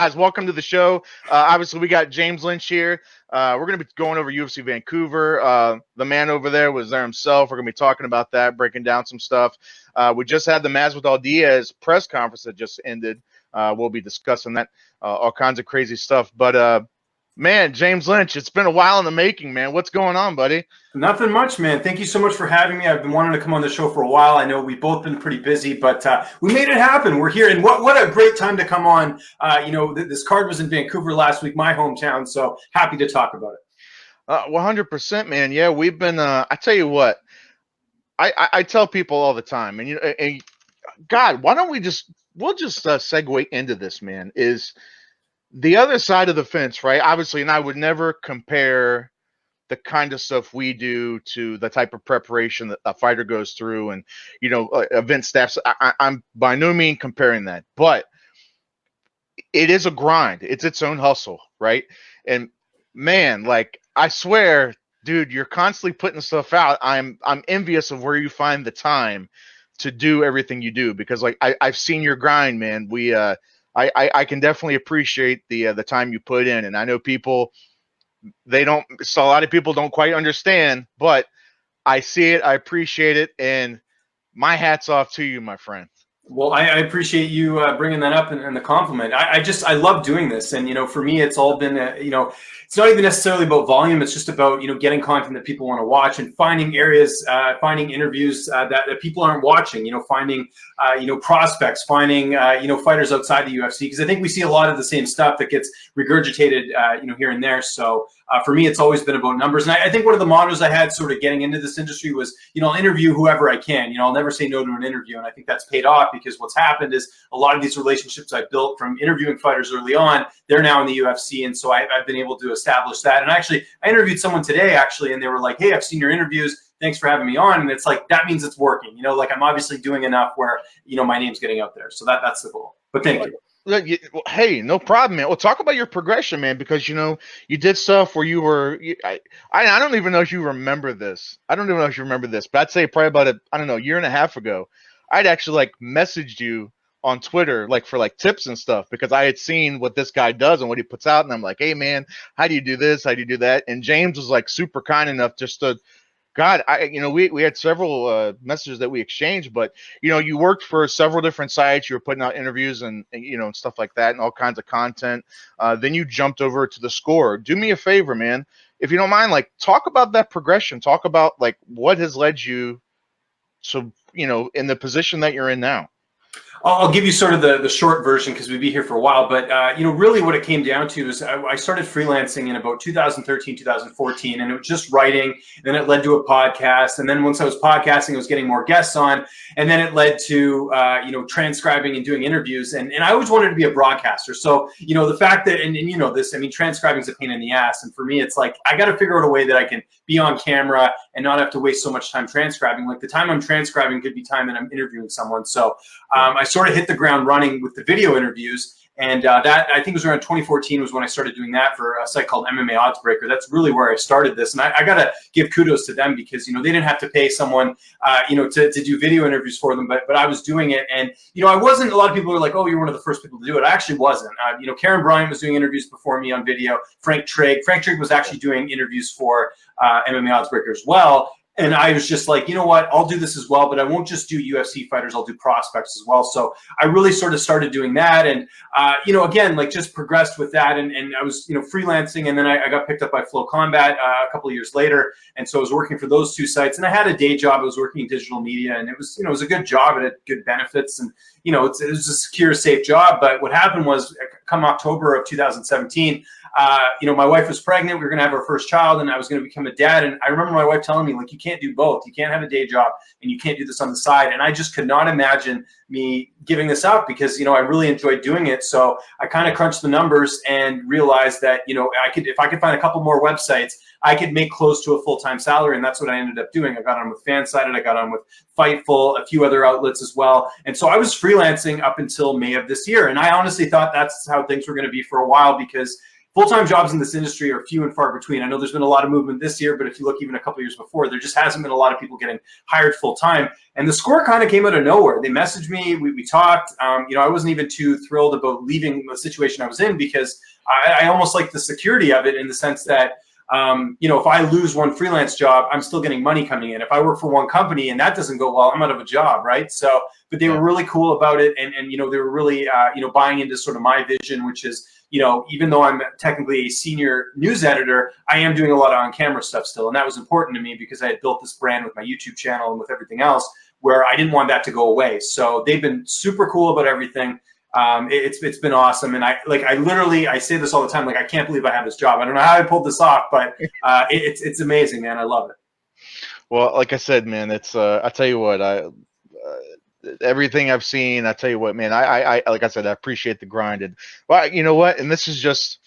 Guys, welcome to the show. Obviously, we got James Lynch here. We're going to be going over UFC Vancouver. The man over there was there himself. We're going to be talking about that, breaking down some stuff. We just had the Masvidal Diaz press conference that just ended. We'll be discussing that, all kinds of crazy stuff. But, man, James Lynch, it's been a while in the making, man. What's going on, buddy? Nothing much, man. Thank you so much for having me. I've been wanting to come on the show for a while. I know we've both been pretty busy, but we made it happen. We're here, and what a great time to come on. This card was in Vancouver last week, my hometown, so happy to talk about it. 100%, man. Yeah, we've been. I tell you what, I tell people all the time, and God, why don't we'll just segue into this, man. Is the other side of the fence, right? Obviously, and I would never compare the kind of stuff we do to the type of preparation that a fighter goes through and, event staffs. I'm by no means comparing that, but it is a grind. It's its own hustle, right? And man, like, I swear, dude, you're constantly putting stuff out. I'm envious of where you find the time to do everything you do, because like I've seen your grind, man. I can definitely appreciate the time you put in, and I know people, so a lot of people don't quite understand, but I see it, I appreciate it, and my hat's off to you, my friend. Well, I appreciate you bringing that up and the compliment. I love doing this. And, for me, it's all been, it's not even necessarily about volume. It's just about, getting content that people want to watch and finding areas, finding interviews that people aren't watching, finding, prospects, finding, fighters outside the UFC. Because I think we see a lot of the same stuff that gets regurgitated, here and there. So for me, it's always been about numbers. And I think one of the mottos I had sort of getting into this industry was, I'll interview whoever I can. I'll never say no to an interview. And I think that's paid off, because what's happened is a lot of these relationships I built from interviewing fighters early on, they're now in the UFC. And so I've been able to establish that. And actually, I interviewed someone today, and they were like, hey, I've seen your interviews. Thanks for having me on. And it's like, that means it's working. Like, I'm obviously doing enough where, my name's getting out there. So that's the goal. But thank you. Hey, no problem, man. Well, talk about your progression, man, because you did stuff where you were. I don't even know if you remember this. I don't even know if you remember this, but I'd say probably about a year and a half ago, I'd actually messaged you on Twitter for tips and stuff, because I had seen what this guy does and what he puts out, and I'm like, hey man, how do you do this? How do you do that? And James was super kind enough just to. God, we had several messages that we exchanged, but you worked for several different sites. You were putting out interviews and and stuff like that, and all kinds of content. Then you jumped over to the Score. Do me a favor, man, if you don't mind, talk about that progression. Talk about what has led you to in the position that you're in now. I'll give you sort of the short version, because we'd be here for a while. But, really what it came down to is I started freelancing in about 2013, 2014, and it was just writing. And then it led to a podcast. And then once I was podcasting, I was getting more guests on. And then it led to, transcribing and doing interviews. And I always wanted to be a broadcaster. So, the fact that, and this, transcribing is a pain in the ass. And for me, it's like, I got to figure out a way that I can be on camera and not have to waste so much time transcribing. Like, the time I'm transcribing could be time that I'm interviewing someone. So I sort of hit the ground running with the video interviews. And that, I think it was around 2014 was when I started doing that for a site called MMA Odds Breaker. That's really where I started this. And I got to give kudos to them, because, they didn't have to pay someone, to do video interviews for them, but I was doing it. And, I wasn't, a lot of people were like, oh, you're one of the first people to do it. I actually wasn't. Karen Bryant was doing interviews before me on video. Frank Trigg was actually doing interviews for MMA Odds Breaker as well. And I was just like, you know what, I'll do this as well, but I won't just do UFC fighters, I'll do prospects as well. So I really sort of started doing that. And, again, just progressed with that. And I was, freelancing. And then I got picked up by Flow Combat a couple of years later. And so I was working for those two sites. And I had a day job. I was working in digital media. And it was, it was a good job. It had good benefits. And, it was a secure, safe job. But what happened was, come October of 2017, my wife was pregnant. We were going to have our first child, and I was going to become a dad. And I remember my wife telling me, you can't do both. You can't have a day job and you can't do this on the side. And I just could not imagine me giving this up, because, I really enjoyed doing it. So I kind of crunched the numbers and realized that, if I could find a couple more websites, I could make close to a full-time salary. And that's what I ended up doing. I got on with Fansided. I got on with Fightful, a few other outlets as well. And so I was freelancing up until May of this year. And I honestly thought that's how things were going to be for a while, because full-time jobs in this industry are few and far between. I know there's been a lot of movement this year, but if you look even a couple of years before, there just hasn't been a lot of people getting hired full-time. And the score kind of came out of nowhere. They messaged me, we talked. I wasn't even too thrilled about leaving the situation I was in, because I almost like the security of it, in the sense that, if I lose one freelance job, I'm still getting money coming in. If I work for one company and that doesn't go well, I'm out of a job, right? So, but they were really cool about it, and they were really buying into sort of my vision, which is, even though I'm technically a senior news editor, I am doing a lot of on-camera stuff still, and that was important to me because I had built this brand with my YouTube channel and with everything else, where I didn't want that to go away. So they've been super cool about everything. It's been awesome, and I say this all the time, like, I can't believe I have this job. I don't know how I pulled this off, but it's amazing, man. I love it. Well, like I said, man, it's I tell you what, everything I've seen, I tell you what, man, I like I said, I appreciate the grind. And well, you know what, and this is just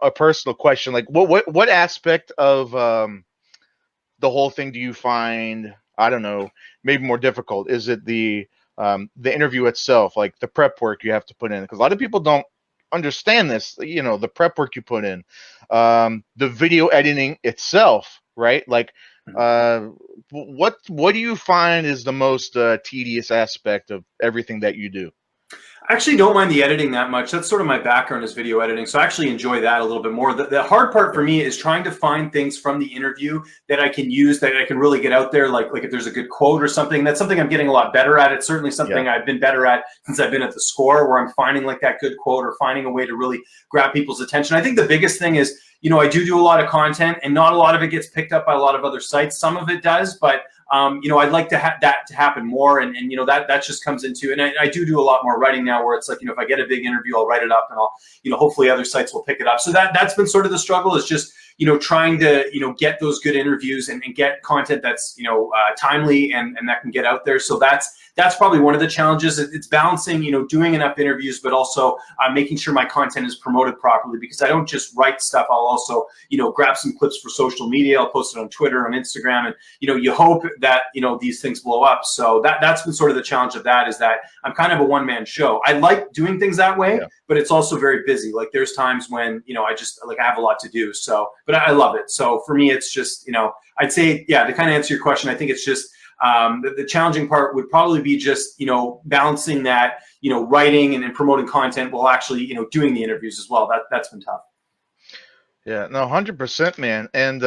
a personal question, like what aspect of the whole thing do you find, I don't know, maybe more difficult? Is it the interview itself, like the prep work you have to put in? Because a lot of people don't understand this, the prep work you put in, the video editing itself, right? Like, what do you find is the most tedious aspect of everything that you do? I actually don't mind the editing that much. That's sort of my background, is video editing. So I actually enjoy that a little bit more. The hard part for me is trying to find things from the interview that I can use, that I can really get out there. Like if there's a good quote or something, that's something I'm getting a lot better at. It's certainly something I've been better at since I've been at the Score, where I'm finding like that good quote, or finding a way to really grab people's attention. I think the biggest thing is, I do a lot of content, and not a lot of it gets picked up by a lot of other sites. Some of it does, but I'd like to have that to happen more, and that just comes into, and I do a lot more writing now, where it's like, if I get a big interview, I'll write it up, and I'll, hopefully other sites will pick it up. So that's been sort of the struggle, is just trying to get those good interviews, and get content that's timely, and that can get out there. So that's probably one of the challenges. It's balancing, doing enough interviews, but also making sure my content is promoted properly, because I don't just write stuff. I'll also, grab some clips for social media. I'll post it on Twitter, on Instagram, and, you hope that, these things blow up. So that's been sort of the challenge of that, is that I'm kind of a one-man show. I like doing things that way, but it's also very busy. Like, there's times when, I just, like, I have a lot to do. So, but I love it. So for me, it's just, I'd say, to kind of answer your question, I think it's just, the challenging part would probably be just, balancing that, writing and promoting content while actually, doing the interviews as well. That's been tough. Yeah, no, 100%, man. And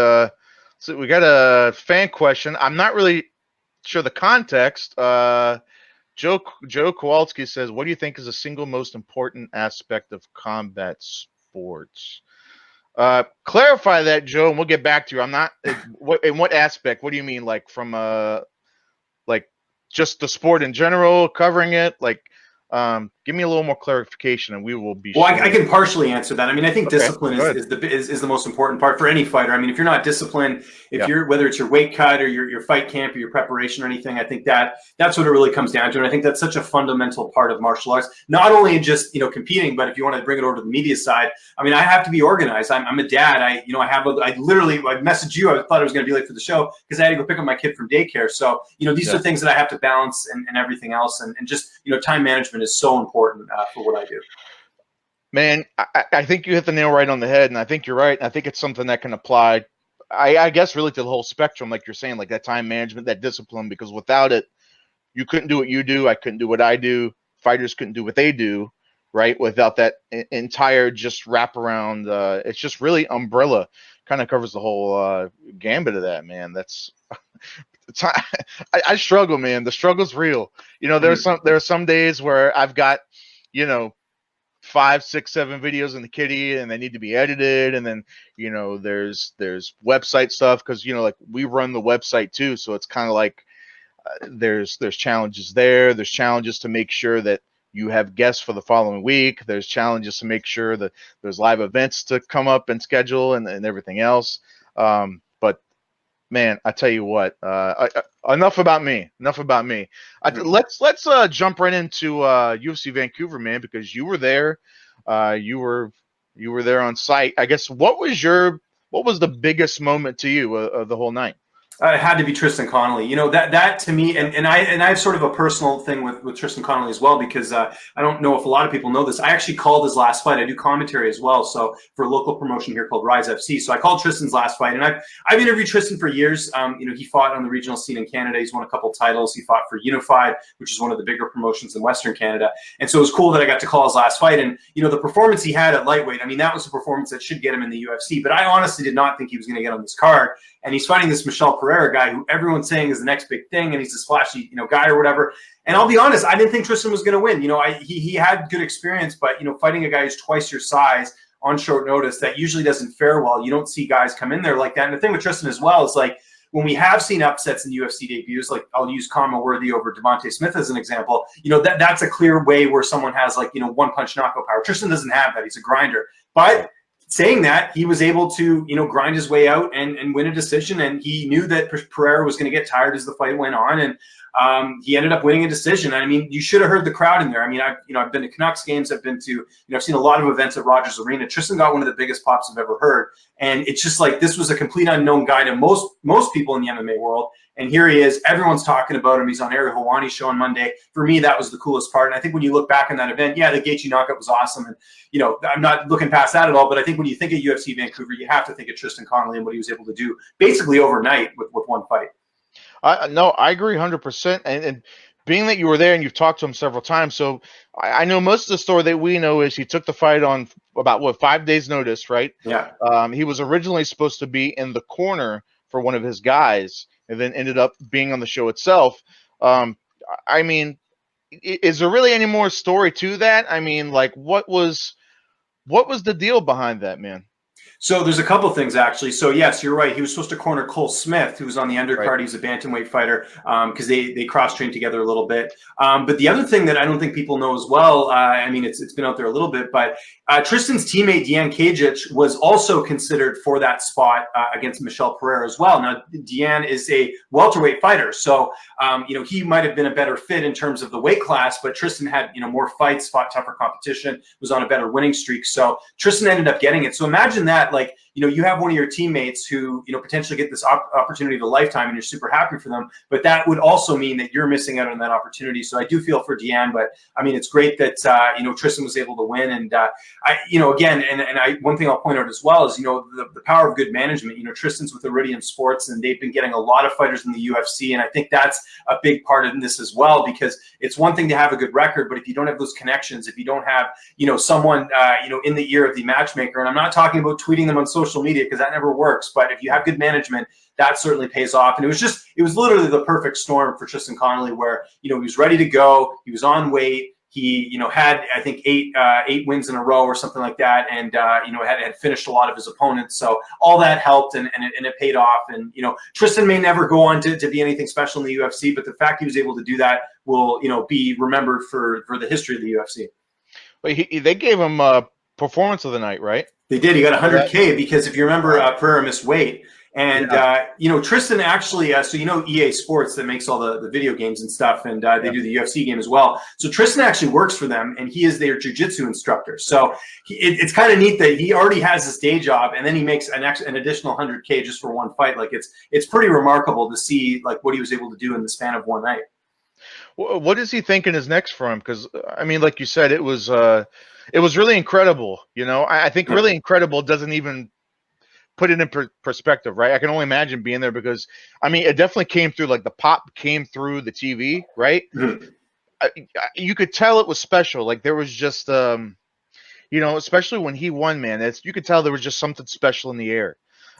so we got a fan question. I'm not really sure the context. Joe Kowalski says, "What do you think is the single most important aspect of combat sports?" Clarify that, Joe, and we'll get back to you. I'm not. In what aspect? What do you mean? Like from like just the sport in general, covering it? Like, give me a little more clarification, and we will be. Well, I can partially answer that. I mean, I think discipline is the most important part for any fighter. I mean, if you're not disciplined, you're, whether it's your weight cut or your fight camp or your preparation or anything, I think that's what it really comes down to. And I think that's such a fundamental part of martial arts. Not only just competing, but if you want to bring it over to the media side, I mean, I have to be organized. I'm a dad. I messaged you. I thought I was going to be late for the show because I had to go pick up my kid from daycare. So these are things that I have to balance, and everything else, and just time management is so important for what I do. Man, I think you hit the nail right on the head, and I think you're right. And I think it's something that can apply, I guess, really to the whole spectrum, like you're saying, like that time management, that discipline, because without it, you couldn't do what you do. I couldn't do what I do. Fighters couldn't do what they do, right? Without that entire just wraparound, it's just really umbrella, kind of covers the whole gambit of that, man. That's I struggle, man. The struggle's real. There are some days where I've got, 5, 6, 7 videos in the kitty, and they need to be edited. And then, there's website stuff, because, like we run the website too. So it's kind of like there's challenges there. There's challenges to make sure that you have guests for the following week. There's challenges to make sure that there's live events to come up and schedule, and everything else. But man, I tell you what, enough about me. Let's jump right into UFC Vancouver, man, because you were there. You were there on site. I guess what was the biggest moment to you of the whole night? It had to be Tristan Connolly. You know, that to me, and I have sort of a personal thing with Tristan Connolly as well, because I don't know if a lot of people know this. I actually called his last fight. I do commentary as well, so for a local promotion here called Rise FC. So I called Tristan's last fight, and I've interviewed Tristan for years. You know, he fought on the regional scene in Canada. He's won a couple titles. He fought for Unified, which is one of the bigger promotions in Western Canada. And so it was cool that I got to call his last fight. And you know, the performance he had at lightweight, I mean, that was a performance that should get him in the UFC. But I honestly did not think he was going to get on this card. And he's fighting this Michel Pereira guy who everyone's saying is the next big thing, and he's this flashy, you know, guy or whatever. And I'll be honest, I didn't think Tristan was going to win. You know, he had good experience, but you know, fighting a guy who's twice your size on short notice, that usually doesn't fare well. You don't see guys come in there like that. And the thing with Tristan as well is, like, when we have seen upsets in UFC debuts, like I'll use Kama Worthy over Devontae Smith as an example, you know, that's a clear way where someone has, like, you know, one punch knockout power. Tristan doesn't have that. He's a grinder. But saying that, he was able to, you know, grind his way out and win a decision. And he knew that Pereira was going to get tired as the fight went on. And he ended up winning a decision. I mean, you should have heard the crowd in there. I mean, I've been to Canucks games. I've been to, you know, I've seen a lot of events at Rogers Arena. Tristan got one of the biggest pops I've ever heard. And it's just like, this was a complete unknown guy to most people in the MMA world. And here he is. Everyone's talking about him. He's on Ariel Helwani's show on Monday. For me, that was the coolest part. And I think when you look back on that event, yeah, the Gaethje knockout was awesome. And, you know, I'm not looking past that at all. But I think when you think of UFC Vancouver, you have to think of Tristan Connolly and what he was able to do basically overnight with one fight. No, I agree 100%. And being that you were there and you've talked to him several times, so I know most of the story that we know is he took the fight on about 5 days notice, right? Yeah. He was originally supposed to be in the corner for one of his guys, and then ended up being on the show itself. I mean, is there really any more story to that? I mean, like, what was the deal behind that, man? So there's a couple things, actually. So yes, you're right. He was supposed to corner Cole Smith, who was on the undercard. Right. He's a bantamweight fighter, because they cross-trained together a little bit. But the other thing that I don't think people know as well, I mean, it's been out there a little bit, but Tristan's teammate, Dejan Kajic, was also considered for that spot against Michel Pereira as well. Now, Dejan is a welterweight fighter, so you know, he might have been a better fit in terms of the weight class, but Tristan had, you know, more fights, fought tougher competition, was on a better winning streak. So Tristan ended up getting it. So imagine that, like, you know, you have one of your teammates who, you know, potentially get this opportunity of a lifetime, and you're super happy for them, but that would also mean that you're missing out on that opportunity. So I do feel for Dejan, but I mean, it's great that, you know, Tristan was able to win. And you know, again, one thing I'll point out as well is, you know, the power of good management. You know, Tristan's with Iridium Sports, and they've been getting a lot of fighters in the UFC. And I think that's a big part of this as well, because it's one thing to have a good record, but if you don't have those connections, if you don't have, you know, someone, you know, in the ear of the matchmaker, and I'm not talking about tweeting them on social media, because that never works, but if you have good management, that certainly pays off. And it was literally the perfect storm for Tristan Connolly, where, you know, he was ready to go. He was on weight. He, you know, had, I think, eight wins in a row or something like that, and you know, had finished a lot of his opponents. So all that helped, and it paid off. And you know, Tristan may never go on to be anything special in the UFC, but the fact he was able to do that will, you know, be remembered for the history of the UFC. Well, they gave him a performance of the night, right? They did. He got 100K, because if you remember, Pereira missed weight. And, you know, Tristan actually, so you know EA Sports that makes all the video games and stuff, and they do the UFC game as well. So Tristan actually works for them, and he is their jiu-jitsu instructor. So it's kind of neat that he already has this day job, and then he makes an additional 100K just for one fight. Like, it's pretty remarkable to see, like, what he was able to do in the span of one night. What is he thinking is next for him? Because, I mean, like you said, it was really incredible. You know, I think really incredible doesn't even put it in perspective, right? I can only imagine being there, because, I mean, it definitely came through, like the pop came through the TV, right? Mm-hmm. You could tell it was special. Like, there was just, you know, especially when he won, man, you could tell there was just something special in the air.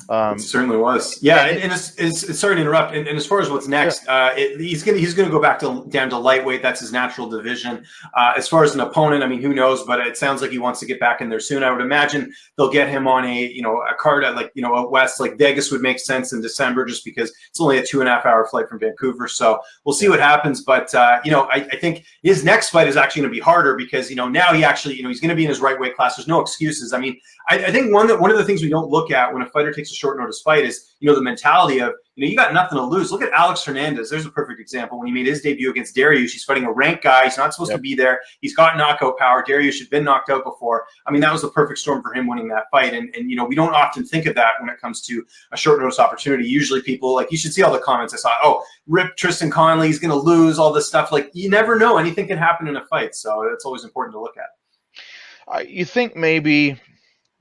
It certainly was. Yeah, and it's sorry to interrupt. And as far as what's next, he's gonna go back down to lightweight. That's his natural division. As far as an opponent, I mean, who knows? But it sounds like he wants to get back in there soon. I would imagine they'll get him on a card at, like, you know, out west, like Vegas would make sense in December, just because it's only a 2.5-hour flight from Vancouver. So we'll see what happens. But you know, I think his next fight is actually going to be harder, because, you know, now he actually, you know, he's going to be in his right weight class. There's no excuses. I mean, I think one of the things we don't look at when a fighter takes it's a short notice fight is, you know, the mentality of, you know, you got nothing to lose. Look at Alex Hernandez. There's a perfect example. When he made his debut against Dariush, he's fighting a ranked guy. He's not supposed to be there. He's got knockout power. Dariush had been knocked out before. I mean, that was the perfect storm for him winning that fight. And you know, we don't often think of that when it comes to a short notice opportunity. Usually people, like, you should see all the comments I saw. Oh, rip Tristan Conley, he's going to lose, all this stuff. Like, you never know. Anything can happen in a fight. So it's always important to look at. You think maybe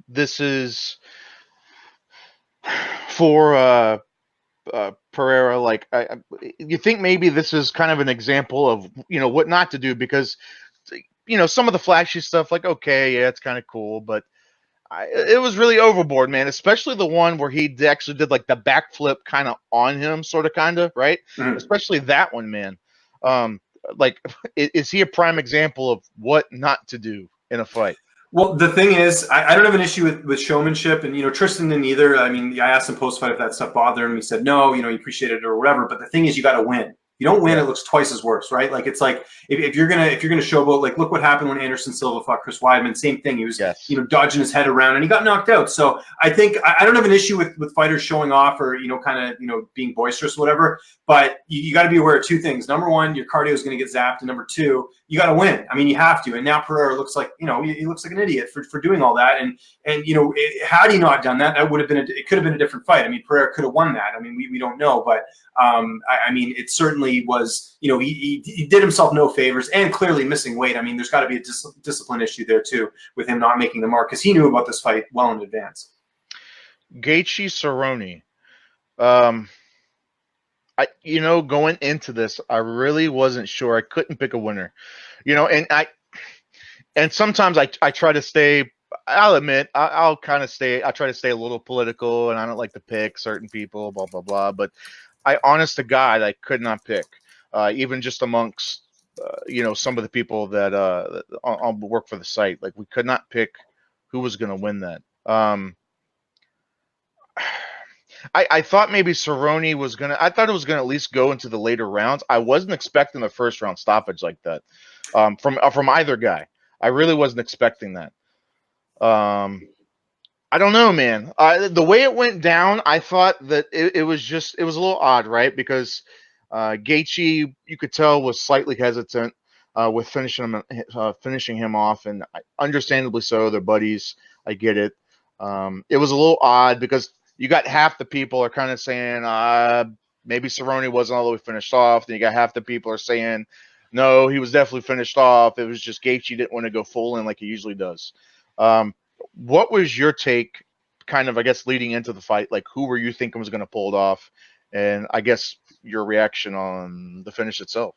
this is for Pereira, like, you think maybe this is kind of an example of, you know, what not to do, because, you know, some of the flashy stuff, like, okay, yeah, it's kind of cool, but it was really overboard, man, especially the one where he actually did like the backflip kind of on him, kind of, right? Mm-hmm. Especially that one, man. Like, is he a prime example of what not to do in a fight? Well, the thing is, I don't have an issue with showmanship, and, you know, Tristan didn't either. I mean, I asked him post-fight if that stuff bothered him. He said no, you know, he appreciated it or whatever. But the thing is, you got to win. You don't win, it looks twice as worse, right? Like, it's like if you're gonna showboat, like, look what happened when Anderson Silva fought Chris Weidman. Same thing. He was you know, dodging his head around and he got knocked out. So I think I don't have an issue with fighters showing off or, you know, kind of, you know, being boisterous or whatever. But you got to be aware of two things. Number one, your cardio is going to get zapped, and number two, you got to win. I mean, you have to. And now Pereira looks like, you know, he looks like an idiot for doing all that. And you know, had he not done that, that would have been it could have been a different fight. I mean, Pereira could have won that. I mean, we don't know, but I mean, it certainly was. You know, he did himself no favors, and clearly missing weight. I mean, there's got to be a discipline issue there too with him not making the mark, because he knew about this fight well in advance. Gaethje Cerrone. You know, going into this, I really wasn't sure. I couldn't pick a winner. You know, and sometimes I try to stay. I'll admit, I'll try to stay a little political, and I don't like to pick certain people, blah blah blah. But honest to God, I could not pick. Even just amongst, you know, some of the people that work for the site, like, we could not pick who was going to win that. I thought maybe Cerrone was going to, I thought it was going to at least go into the later rounds. I wasn't expecting the first round stoppage like that from either guy. I really wasn't expecting that. I don't know, man. The way it went down, I thought that it was a little odd, right? Because Gaethje, you could tell, was slightly hesitant with finishing him off, and understandably so. They're buddies. I get it. It was a little odd because you got half the people are kind of saying maybe Cerrone wasn't all the way finished off. Then you got half the people are saying no, he was definitely finished off. It was just Gaethje didn't want to go full in like he usually does. What was your take, kind of, I guess, leading into the fight? Like, who were you thinking was going to pull it off? And I guess your reaction on the finish itself.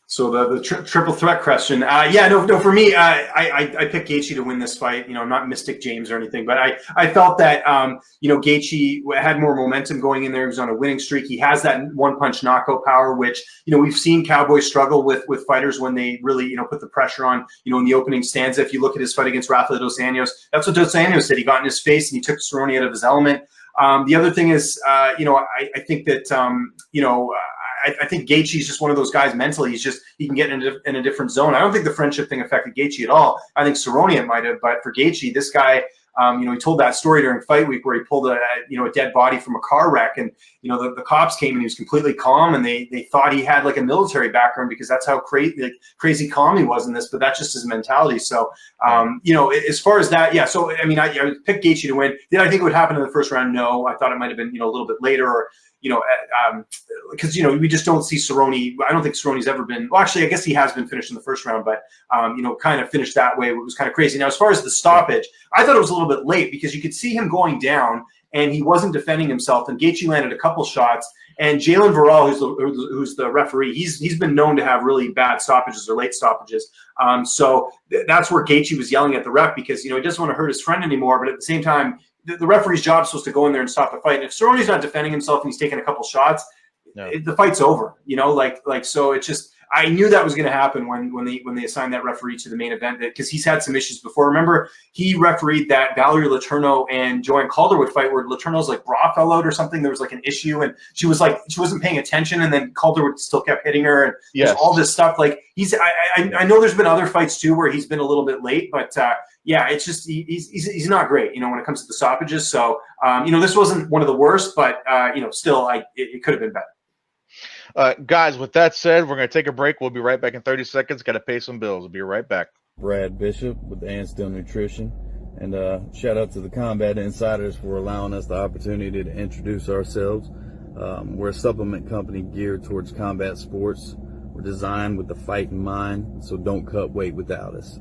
So the triple threat question, no, for me, I picked Gaethje to win this fight. You know, I'm not Mystic James or anything, but I felt that you know, Gaethje had more momentum going in there. He was on a winning streak. He has that one punch knockout power, which, you know, we've seen Cowboys struggle with fighters when they really, you know, put the pressure on. You know, in the opening stanza, if you look at his fight against Rafael dos Anjos, that's what dos Anjos did. He got in his face and he took Cerrone out of his element. The other thing is, you know, I think that you know. I think Gaethje is just one of those guys mentally. He can get in a different zone. I don't think the friendship thing affected Gaethje at all. I think Cerrone it might have, but for Gaethje, this guy, you know, he told that story during fight week where he pulled a dead body from a car wreck, and, you know, the cops came and he was completely calm, and they thought he had like a military background because that's how crazy calm he was in this. But that's just his mentality. So, you know, as far as that, yeah. So I mean, I picked Gaethje to win. Did I think it would happen in the first round? No, I thought it might have been, you know, a little bit later, or, you know, because, you know, we just don't see Cerrone. I don't think Cerrone's ever been. Well, actually, I guess he has been finished in the first round, but you know, kind of finished that way. It was kind of crazy. Now, as far as the stoppage, I thought it was a little bit late because you could see him going down and he wasn't defending himself. And Gaethje landed a couple shots. And Jalen Varol, who's the referee, he's been known to have really bad stoppages or late stoppages. So that's where Gaethje was yelling at the ref because, you know, he doesn't want to hurt his friend anymore, but at the same time, the referee's job is supposed to go in there and stop the fight. And if Cerrone's not defending himself and he's taking a couple shots, the fight's over. You know, like so it's just I knew that was going to happen when they assigned that referee to the main event, because he's had some issues before. Remember, he refereed that Valerie Letourneau and Joanne Calderwood fight where Letourneau's like bra fell out or something. There was like an issue, and she wasn't paying attention, and then Calderwood still kept hitting her, and there's all this stuff. Like I know there's been other fights too where he's been a little bit late, but yeah, it's just he's not great, when it comes to the stoppages. So this wasn't one of the worst, but still, it could have been better. Guys, with that said, we're going to take a break. We'll be right back in 30 seconds. Got to pay some bills. We'll be right back. Brad Bishop with Anstill Nutrition. And shout out to the Combat Insiders for allowing us the opportunity to introduce ourselves. We're a supplement company geared towards combat sports. We're designed with the fight in mind, so don't cut weight without us.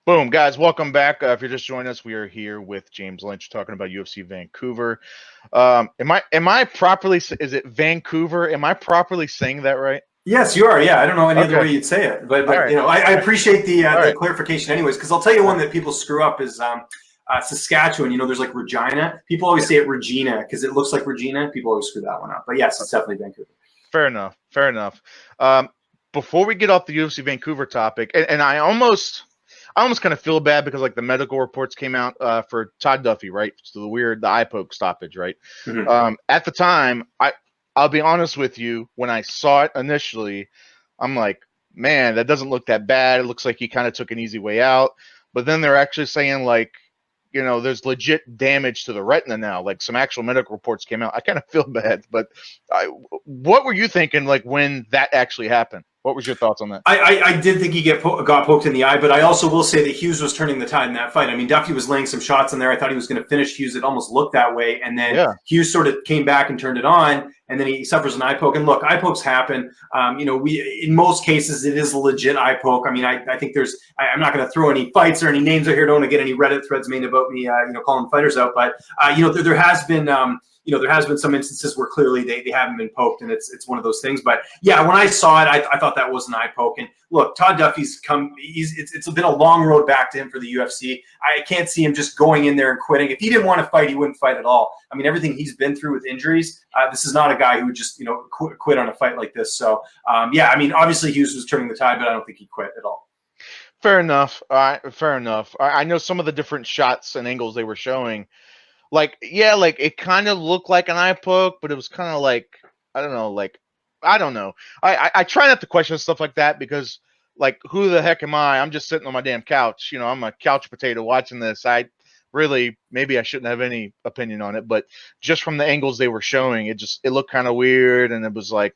Boom, guys, welcome back. If you're just joining us, we are here with James Lynch talking about UFC Vancouver. Am I properly, is it Vancouver? Am I properly saying that right? Yes, you are. Yeah, I don't know any other way you'd say it, but right. I appreciate the clarification anyways, because I'll tell you one that people screw up is Saskatchewan. There's like Regina. People always say it Regina because it looks like Regina. People always screw that one up. But yes, it's definitely Vancouver. Fair enough. Before we get off the UFC Vancouver topic, and I almost kind of feel bad because like the medical reports came out for Todd Duffy, right? So the eye poke stoppage, right? Mm-hmm. At the time, I'll be honest with you, when I saw it initially, I'm like, man, that doesn't look that bad. It looks like he kind of took an easy way out. But then they're actually saying like, there's legit damage to the retina now. Like some actual medical reports came out. I kind of feel bad, but what were you thinking like when that actually happened? What was your thoughts on that? I did think he got poked in the eye, but I also will say that Hughes was turning the tide in that fight. I mean, Duffy was laying some shots in there. I thought he was going to finish Hughes. It almost looked that way. And then Hughes sort of came back and turned it on, and then he suffers an eye poke. And look, eye pokes happen. In most cases, it is a legit eye poke. I mean, I think I'm not going to throw any fights or any names out here. Don't want to get any Reddit threads made about me, calling fighters out. But, there has been there has been some instances where clearly they haven't been poked, and it's one of those things. But yeah, when I saw it, I thought that was an eye poke. And look, Todd Duffy's it's been a long road back to him for the UFC. I can't see him just going in there and quitting. If he didn't want to fight, he wouldn't fight at all. I mean, everything he's been through with injuries, this is not a guy who would just quit on a fight like this. So yeah, I mean, obviously Hughes was turning the tide, but I don't think he quit at all. Fair enough. I know some of the different shots and angles they were showing. Like, yeah, like it kind of looked like an eye poke, but it was kind of like, I don't know. I try not to question stuff like that because, like, who the heck am I? I'm just sitting on my damn couch. I'm a couch potato watching this. Maybe I shouldn't have any opinion on it, but just from the angles they were showing, it looked kind of weird, and it was like,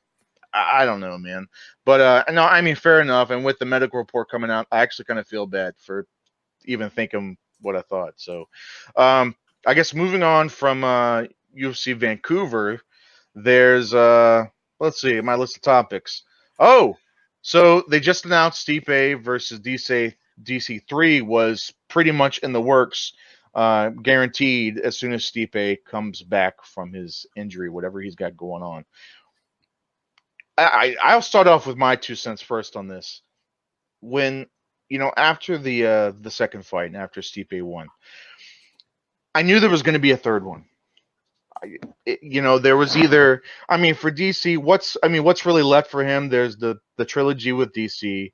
I don't know, man. But no, I mean, fair enough. And with the medical report coming out, I actually kind of feel bad for even thinking what I thought. So, I guess moving on from UFC Vancouver, there's let's see, my list of topics. Oh, so they just announced Stipe versus DC3 was pretty much in the works, guaranteed as soon as Stipe comes back from his injury, whatever he's got going on. I'll start off with my 2 cents first on this. When after the second fight and after Stipe won, I knew there was going to be a third one. There was either, for DC, what's really left for him? There's the trilogy with DC.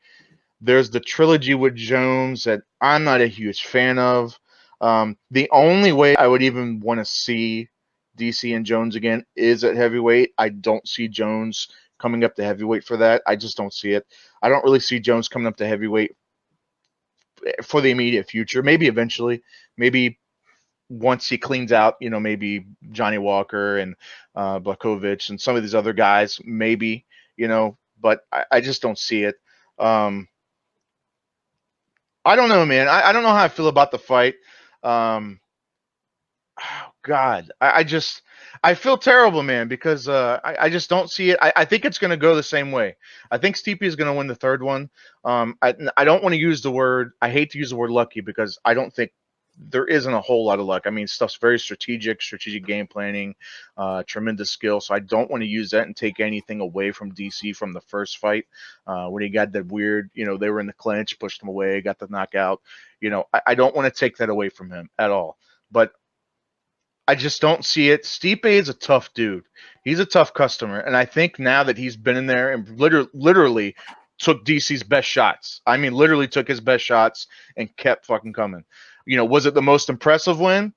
There's the trilogy with Jones that I'm not a huge fan of. The only way I would even want to see DC and Jones again is at heavyweight. I don't see Jones coming up to heavyweight for that. I just don't see it. I don't really see Jones coming up to heavyweight for the immediate future. Maybe eventually. Maybe once he cleans out, maybe Johnny Walker and Blachowicz and some of these other guys, maybe, but I just don't see it. I don't know, man. I don't know how I feel about the fight. Oh, God, I feel terrible, man, because I just don't see it. I think it's going to go the same way. I think Stipe is going to win the third one. I don't want to use the word, I hate to use the word lucky because I don't think there isn't a whole lot of luck. I mean, stuff's very strategic game planning, tremendous skill. So I don't want to use that and take anything away from DC from the first fight when he got that weird, they were in the clinch, pushed him away, got the knockout. I don't want to take that away from him at all. But I just don't see it. Stipe is a tough dude. He's a tough customer, and I think now that he's been in there and literally took DC's best shots. I mean, literally took his best shots and kept fucking coming. Was it the most impressive win?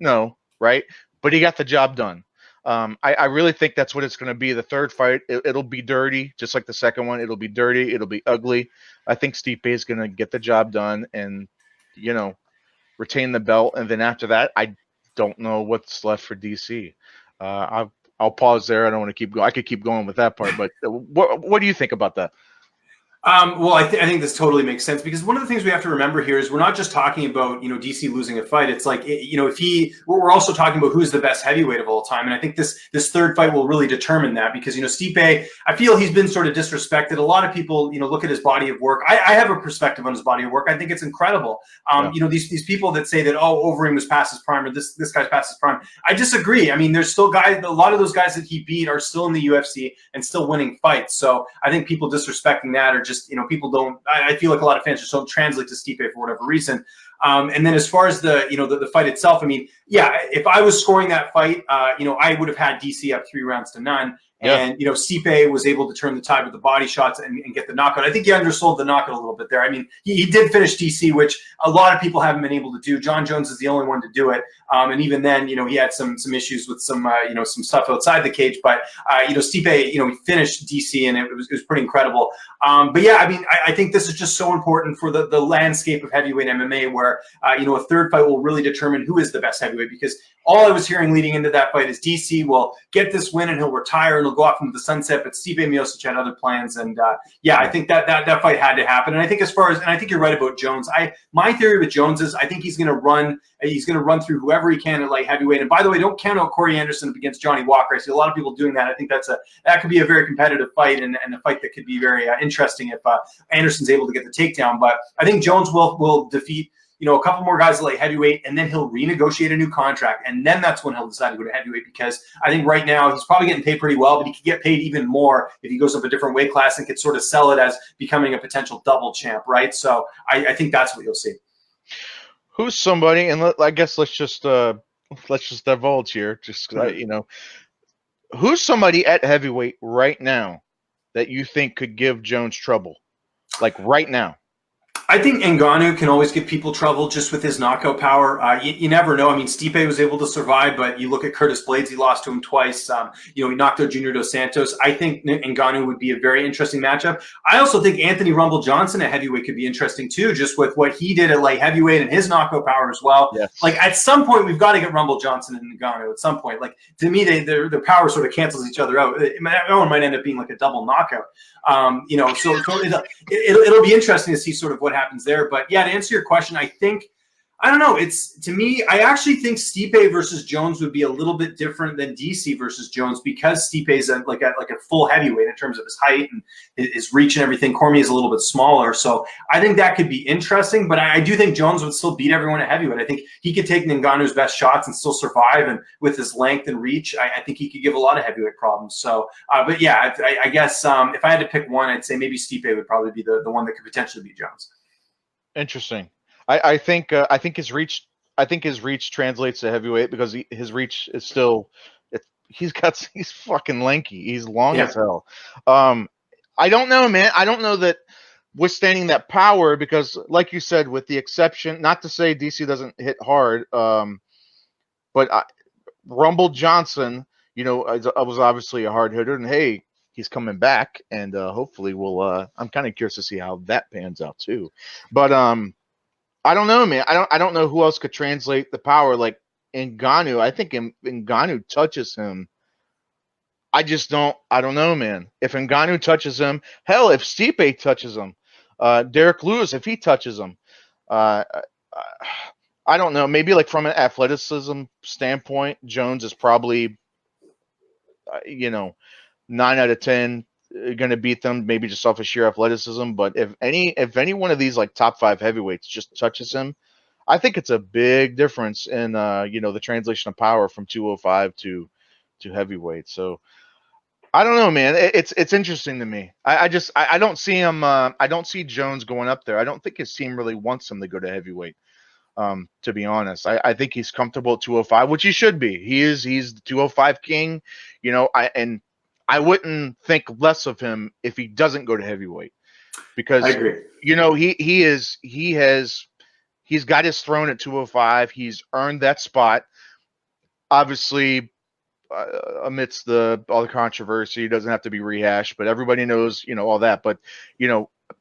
No, right? But he got the job done. I really think that's what it's going to be. The third fight, it'll be dirty, just like the second one. It'll be dirty. It'll be ugly. I think Stipe is going to get the job done and, retain the belt. And then after that, I don't know what's left for DC. I'll pause there. I don't want to keep going. I could keep going with that part, but what do you think about that? Well, I think this totally makes sense, because one of the things we have to remember here is we're not just talking about, DC losing a fight. It's like, we're also talking about who's the best heavyweight of all time. And I think this third fight will really determine that, because, Stipe, I feel he's been sort of disrespected. A lot of people, look at his body of work. I have a perspective on his body of work. I think it's incredible. These people that say that, Overeem was past his prime, or this guy's past his prime. I disagree. I mean, there's still guys, a lot of those guys that he beat are still in the UFC and still winning fights. So I think people disrespecting that are just, people don't. I feel like a lot of fans just don't translate to Stipe for whatever reason. And then as far as the fight itself, I mean, yeah, if I was scoring that fight, I would have had DC up 3-0 Yeah. And, Stipe was able to turn the tide with the body shots and get the knockout. I think he undersold the knockout a little bit there. I mean, he did finish DC, which a lot of people haven't been able to do. John Jones is the only one to do it. And even then, he had some issues with some stuff outside the cage. But, Stipe, he finished DC, and it was pretty incredible. But yeah, I mean, I think this is just so important for the landscape of heavyweight MMA, where, a third fight will really determine who is the best heavyweight, because all I was hearing leading into that fight is DC will get this win and he'll retire and he'll go off into the sunset. But Stipe Miocic had other plans, and I think that fight had to happen. And I think I think you're right about Jones. My theory with Jones is I think he's going to run through whoever he can at light heavyweight. And by the way, don't count out Corey Anderson against Johnny Walker. I see a lot of people doing that. I think that could be a very competitive fight, and a fight that could be very interesting if Anderson's able to get the takedown. But I think Jones will defeat a couple more guys at light heavyweight, and then he'll renegotiate a new contract, and then that's when he'll decide to go to heavyweight, because I think right now he's probably getting paid pretty well, but he could get paid even more if he goes up a different weight class and could sort of sell it as becoming a potential double champ, right? So I think that's what you'll see. Who's somebody, and I guess let's just divulge here, just who's somebody at heavyweight right now that you think could give Jones trouble, like right now? I think Ngannou can always give people trouble just with his knockout power. You never know. I mean, Stipe was able to survive, but you look at Curtis Blades, he lost to him twice. He knocked out Junior Dos Santos. I think Ngannou would be a very interesting matchup. I also think Anthony Rumble Johnson at heavyweight could be interesting too, just with what he did at light heavyweight and his knockout power as well. Yes. Like at some point, we've got to get Rumble Johnson and Ngannou at some point. Like to me, their power sort of cancels each other out. That one might end up being like a double knockout. So it'll be interesting to see sort of what happens there. But yeah, to answer your question, I don't know. To me, I actually think Stipe versus Jones would be a little bit different than DC versus Jones, because Stipe is like a full heavyweight in terms of his height and his reach and everything. Cormier is a little bit smaller, so I think that could be interesting. But I do think Jones would still beat everyone at heavyweight. I think he could take Ngannou's best shots and still survive, and with his length and reach, I think he could give a lot of heavyweight problems. So, but yeah, I guess if I had to pick one, I'd say maybe Stipe would probably be the one that could potentially beat Jones. Interesting. I think his reach translates to heavyweight, because his reach is still he's fucking lanky. He's long as hell. I don't know, man. I don't know that withstanding that power, because like you said, with the exception, not to say DC doesn't hit hard, but Rumble Johnson, I was obviously a hard hitter, and hey, he's coming back, and hopefully I'm kind of curious to see how that pans out too. But I don't know, man. I don't know who else could translate the power like Ngannou. I think Ngannou touches him. I don't know, man. If Ngannou touches him, hell, if Stipe touches him, Derek Lewis, if he touches him, I don't know. Maybe like from an athleticism standpoint, Jones is probably, 9 out of 10 going to beat them, maybe just off of sheer athleticism. But if any one of these like top 5 heavyweights just touches him, I think it's a big difference in the translation of power from 205 to heavyweight. So I don't know, man. It's interesting to me. I don't see him. I don't see Jones going up there. I don't think his team really wants him to go to heavyweight. To be honest, I think he's comfortable at 205, which he should be. He's the 205 king. I wouldn't think less of him if he doesn't go to heavyweight, I because agree. he's got his throne at 205. He's earned that spot. Obviously, amidst all the controversy, it doesn't have to be rehashed, but everybody knows, all that. But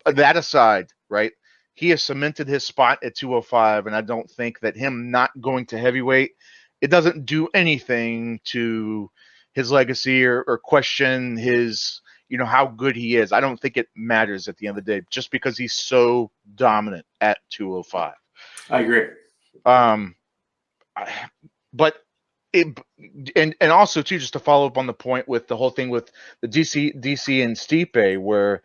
that aside, right? He has cemented his spot at 205, and I don't think that him not going to heavyweight, it doesn't do anything to his legacy or question his, how good he is. I don't think it matters at the end of the day, just because he's so dominant at 205. I agree. But and also too, just to follow up on the point with the whole thing with the DC and Stipe, where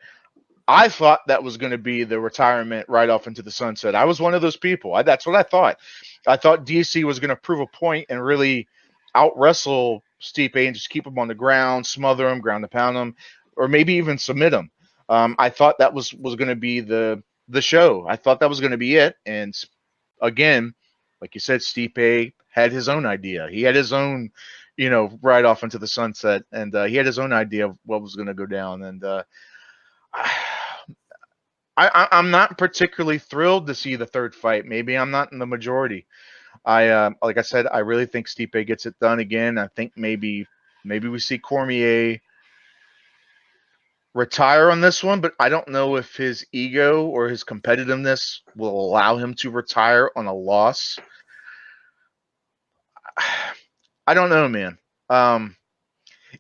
I thought that was going to be the retirement right off into the sunset. I was one of those people. That's what I thought. I thought DC was going to prove a point and really out wrestle Stipe and just keep him on the ground, smother him, ground and pound him, or maybe even submit him. I thought that was going to be the show. I thought that was going to be it. And again, like you said, Stipe had his own idea. He had his own, right off into the sunset, and he had his own idea of what was going to go down. And I'm not particularly thrilled to see the third fight. Maybe I'm not in the majority. Like I said, I really think Stipe gets it done again. I think maybe we see Cormier retire on this one, but I don't know if his ego or his competitiveness will allow him to retire on a loss. I don't know, man.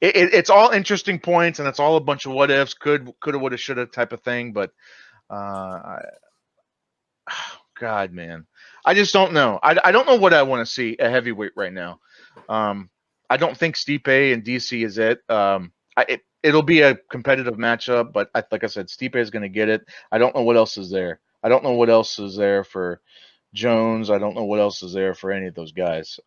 It's all interesting points, and it's all a bunch of what ifs, coulda, woulda, shoulda type of thing. But God, man, I just don't know. I don't know what I want to see a heavyweight right now. I don't think Stipe and DC is it. It'll be a competitive matchup, but like I said, Stipe is going to get it. I don't know what else is there. I don't know what else is there for Jones. I don't know what else is there for any of those guys.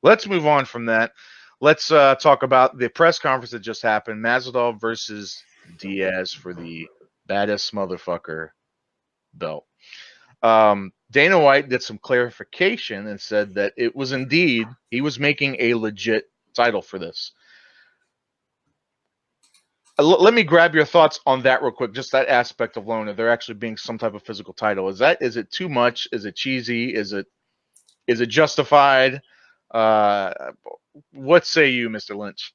Let's move on from that. Let's talk about the press conference that just happened. Masvidal versus Diaz for the baddest motherfucker belt. Dana White did some clarification and said that it was indeed, he was making a legit title for this. Let me grab your thoughts on that real quick. Just that aspect alone, of there actually being some type of physical title. Is it too much? Is it cheesy? Is it justified? What say you, Mr. Lynch?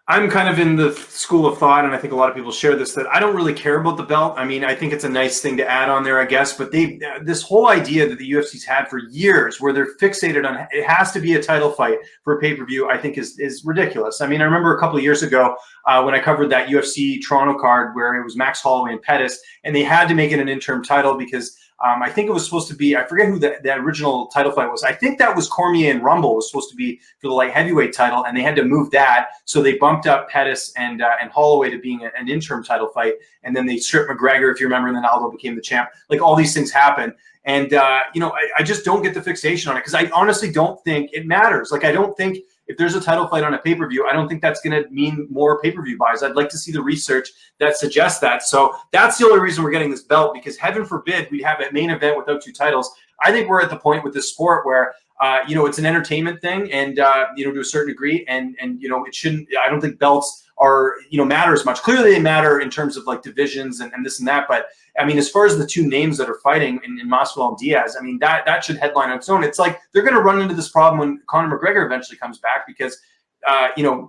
I'm kind of in the school of thought, and I think a lot of people share this, that I don't really care about the belt. I mean, I think it's a nice thing to add on there, I guess, but this whole idea that the UFC's had for years, where they're fixated on it has to be a title fight for a pay-per-view, I think is ridiculous. I mean, I remember a couple of years ago when I covered that UFC Toronto card where it was Max Holloway and Pettis, and they had to make it an interim title because I think it was supposed to be, I forget who the original title fight was. I think that was Cormier and Rumble was supposed to be for the light heavyweight title, and they had to move that. So they bumped up Pettis and Holloway to being an interim title fight. And then they stripped McGregor, if you remember, and then Aldo became the champ. Like, all these things happen. And, I just don't get the fixation on it, because I honestly don't think it matters. Like, I don't think if there's a title fight on a pay-per-view, I don't think that's going to mean more pay-per-view buys. I'd like to see the research that suggests that. So that's the only reason we're getting this belt, because heaven forbid we have a main event without two titles. I think we're at the point with this sport where, it's an entertainment thing, and, to a certain degree, and it shouldn't, I don't think belts are, matter as much. Clearly they matter in terms of like divisions and this and that. But I mean, as far as the two names that are fighting in Masvidal and Diaz, I mean, that should headline on its own. It's like they're going to run into this problem when Conor McGregor eventually comes back, because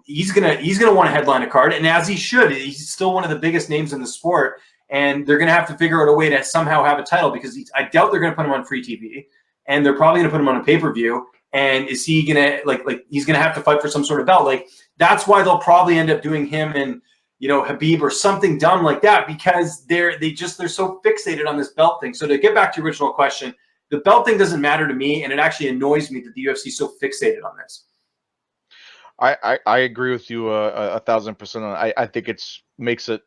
he's gonna want to headline a card, and as he should. He's still one of the biggest names in the sport, and they're going to have to figure out a way to somehow have a title, because I doubt they're going to put him on free TV, and they're probably going to put him on a pay-per-view. And is he gonna like he's gonna have to fight for some sort of belt? Like, that's why they'll probably end up doing him and Habib or something dumb like that, because they're so fixated on this belt thing. So to get back to your original question, the belt thing doesn't matter to me, and it actually annoys me that the UFC is so fixated on this. I agree with you 1,000%. I think makes it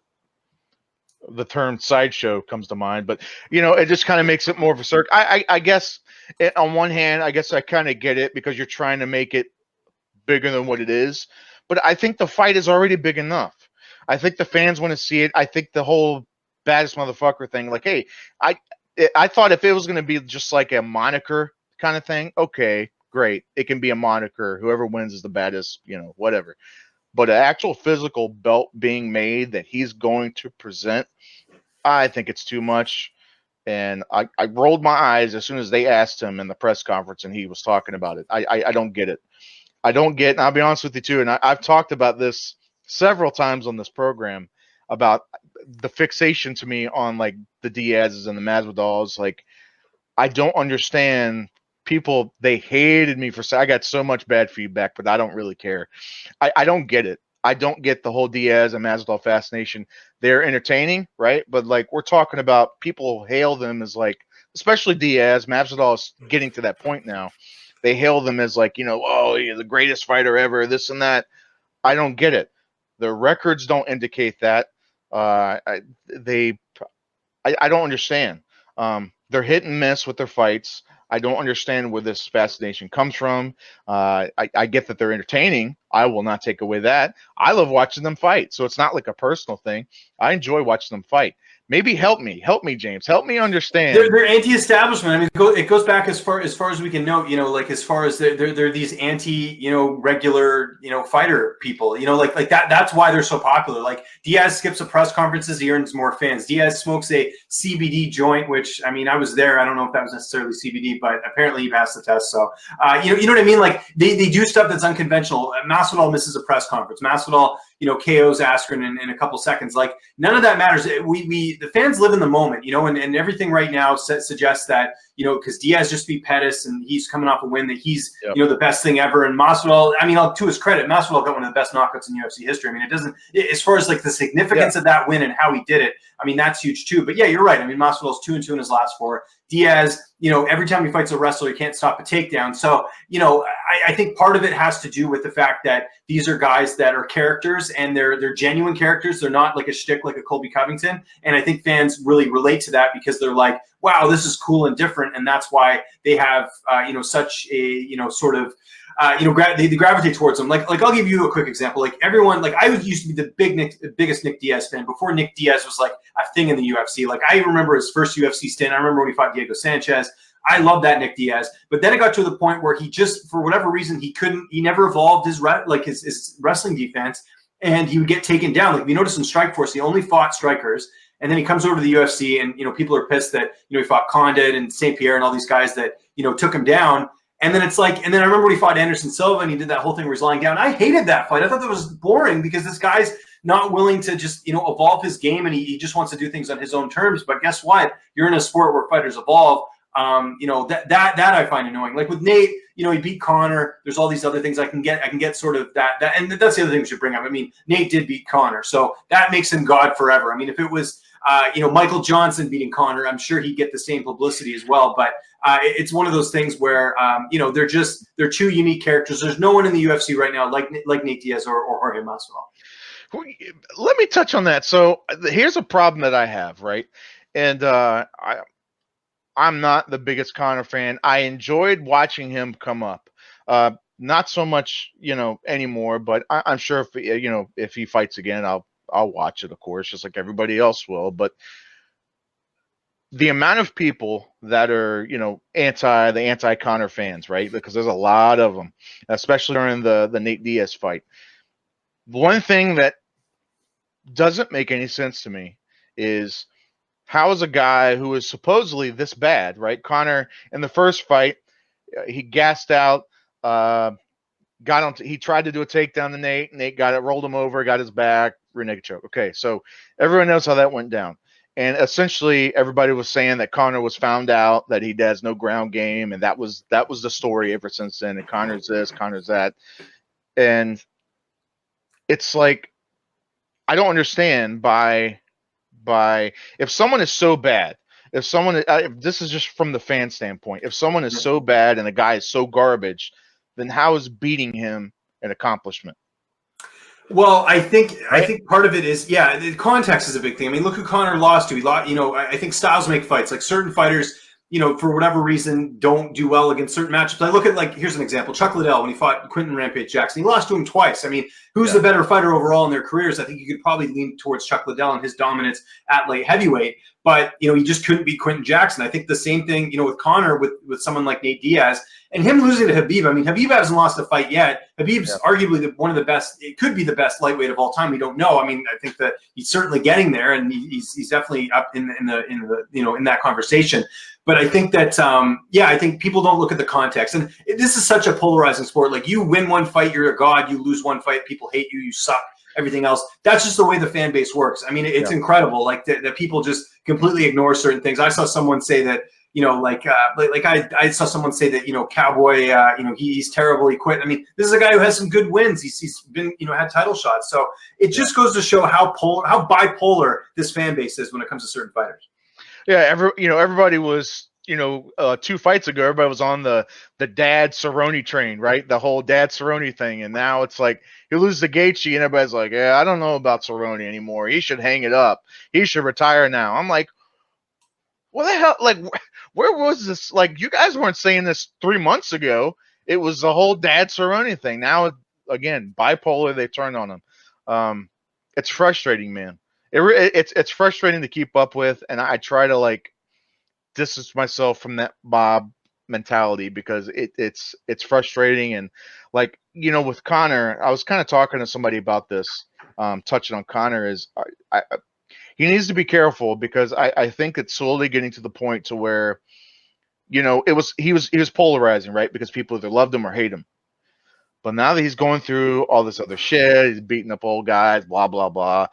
the term sideshow comes to mind, but it just kind of makes it more of a circle. I guess on one hand, I guess I kind of get it because you're trying to make it bigger than what it is. But I think the fight is already big enough. I think the fans want to see it. I think the whole baddest motherfucker thing, like, hey, I I thought if it was going to be just like a moniker kind of thing, okay, great. It can be a moniker. Whoever wins is the baddest, whatever. But an actual physical belt being made that he's going to present, I think it's too much. And I rolled my eyes as soon as they asked him in the press conference and he was talking about it. I don't get it. I don't get, and I'll be honest with you too, and I've talked about this several times on this program about the fixation to me on like the Diaz's and the Masvidals. Like, I don't understand people. They hated me for I got so much bad feedback, but I don't really care. I don't get it. I don't get the whole Diaz and Masvidal fascination. They're entertaining, right? But like we're talking about, people hail them as like, especially Diaz. Masvidal is getting to that point now. They hail them as like, oh, you're the greatest fighter ever, this and that. I don't get it. The records don't indicate that. I don't understand. They're hit and miss with their fights. I don't understand where this fascination comes from. I get that they're entertaining. I will not take away that. I love watching them fight. So it's not like a personal thing. I enjoy watching them fight. Maybe help me, James. Help me understand. They're anti-establishment. I mean, it goes back as far as we can note. Like as far as they're these regular fighter people. Like that. That's why they're so popular. Like Diaz skips the press conferences, he earns more fans. Diaz smokes a CBD joint, which I mean, I was there. I don't know if that was necessarily CBD, but apparently he passed the test. So you know what I mean. Like they do stuff that's unconventional. Masvidal misses a press conference. Masvidal KOs Askren in a couple seconds. Like none of that matters. The fans live in the moment, and everything right now suggests that, because Diaz just beat Pettis and he's coming off a win, that he's, the best thing ever. And Masvidal, I mean, to his credit, Masvidal got one of the best knockouts in UFC history. I mean, it doesn't, as far as like the significance of that win and how he did it, I mean, that's huge too. But yeah, you're right. I mean, Masvidal's 2-2 in his last 4. Diaz, every time he fights a wrestler, he can't stop a takedown. So, I think part of it has to do with the fact that these are guys that are characters and they're genuine characters. They're not like a shtick like a Colby Covington. And I think fans really relate to that because they're like, wow, this is cool and different. And that's why they have, such a, sort of, they gravitate towards them. Like I'll give you a quick example. Like everyone, like I used to be the biggest Nick Diaz fan before Nick Diaz was like a thing in the UFC. Like I remember his first UFC stint. I remember when he fought Diego Sanchez. I love that Nick Diaz. But then it got to the point where he just, for whatever reason, he never evolved his wrestling defense, and he would get taken down. Like we noticed in Strikeforce, he only fought strikers. And then he comes over to the UFC, and people are pissed that he fought Condit and St. Pierre and all these guys that took him down. And then it's like, and then I remember when he fought Anderson Silva, and he did that whole thing where he's lying down. I hated that fight. I thought that was boring because this guy's not willing to just evolve his game, and he just wants to do things on his own terms. But guess what? You're in a sport where fighters evolve. That I find annoying. Like with Nate, he beat Connor. There's all these other things I can get sort of that, and that's the other thing we should bring up. I mean, Nate did beat Connor, so that makes him God forever. I mean, if it was Michael Johnson beating Connor, I'm sure he'd get the same publicity as well. But it's one of those things where they're two unique characters. There's no one in the UFC right now like Nate Diaz or Jorge Masvidal. Let me touch on that. So here's a problem that I have, right? And I'm not the biggest Conor fan. I enjoyed watching him come up. Not so much, anymore. But I'm sure if he fights again, I'll watch it, of course, just like everybody else will. But the amount of people that are, anti-Conor fans, right? Because there's a lot of them, especially during the Nate Diaz fight. One thing that doesn't make any sense to me is, how is a guy who is supposedly this bad, right? Conor in the first fight, he gassed out, he tried to do a takedown to Nate. Nate got it, rolled him over, got his back, rear naked choke. Okay, so everyone knows how that went down. And essentially, everybody was saying that Conor was found out, that he has no ground game, and that was the story ever since then. And Conor's this, Conor's that, and it's like, I don't understand if someone is so bad, if this is just from the fan standpoint, if someone is so bad and the guy is so garbage, then how is beating him an accomplishment? Well, I think Right? part of it is, yeah, the context is a big thing. I mean, look who Connor lost to. He lost, I think styles make fights. Like certain fighters, for whatever reason, don't do well against certain matchups. I look at, like, here's an example: Chuck Liddell when he fought Quentin Rampage Jackson, he lost to him twice. I mean, who's the Yeah. better fighter overall in their careers? I think you could probably lean towards Chuck Liddell and his dominance at light heavyweight. But he just couldn't beat Quentin Jackson. I think the same thing, with Connor with someone like Nate Diaz. And him losing to Habib, I mean, Habib hasn't lost a fight yet. Habib's Yeah. arguably one of the best. It could be the best lightweight of all time. We don't know. I mean, I think that he's certainly getting there, and he's definitely up in that conversation. But I think that I think people don't look at the context, and this is such a polarizing sport. Like, you win one fight, you're a god. You lose one fight, people hate you. You suck. Everything else. That's just the way the fan base works. I mean, it's incredible. Like that people just completely ignore certain things. I saw someone say that. I saw someone say that, Cowboy, he's terrible. He quit. I mean, this is a guy who has some good wins. He's been, had title shots. So it just goes to show how bipolar this fan base is when it comes to certain fighters. Yeah. Everybody was, 2 fights ago, everybody was on the dad Cerrone train, right? The whole dad Cerrone thing. And now it's like, he loses to Gaethje and everybody's like, yeah, I don't know about Cerrone anymore. He should hang it up. He should retire now. I'm like, what the hell? Like, where was this? Like, you guys weren't saying this 3 months ago. It was the whole dad Cerrone thing. Now, again, bipolar. They turned on him. It's frustrating, man. It's frustrating to keep up with, and I try to, like, distance myself from that Bob mentality because it's frustrating. And, like, with Connor, I was kind of talking to somebody about this. Touching on Connor is he needs to be careful because I think it's slowly getting to the point to where, he was polarizing, right? Because people either loved him or hate him. But now that he's going through all this other shit, he's beating up old guys, blah, blah, blah.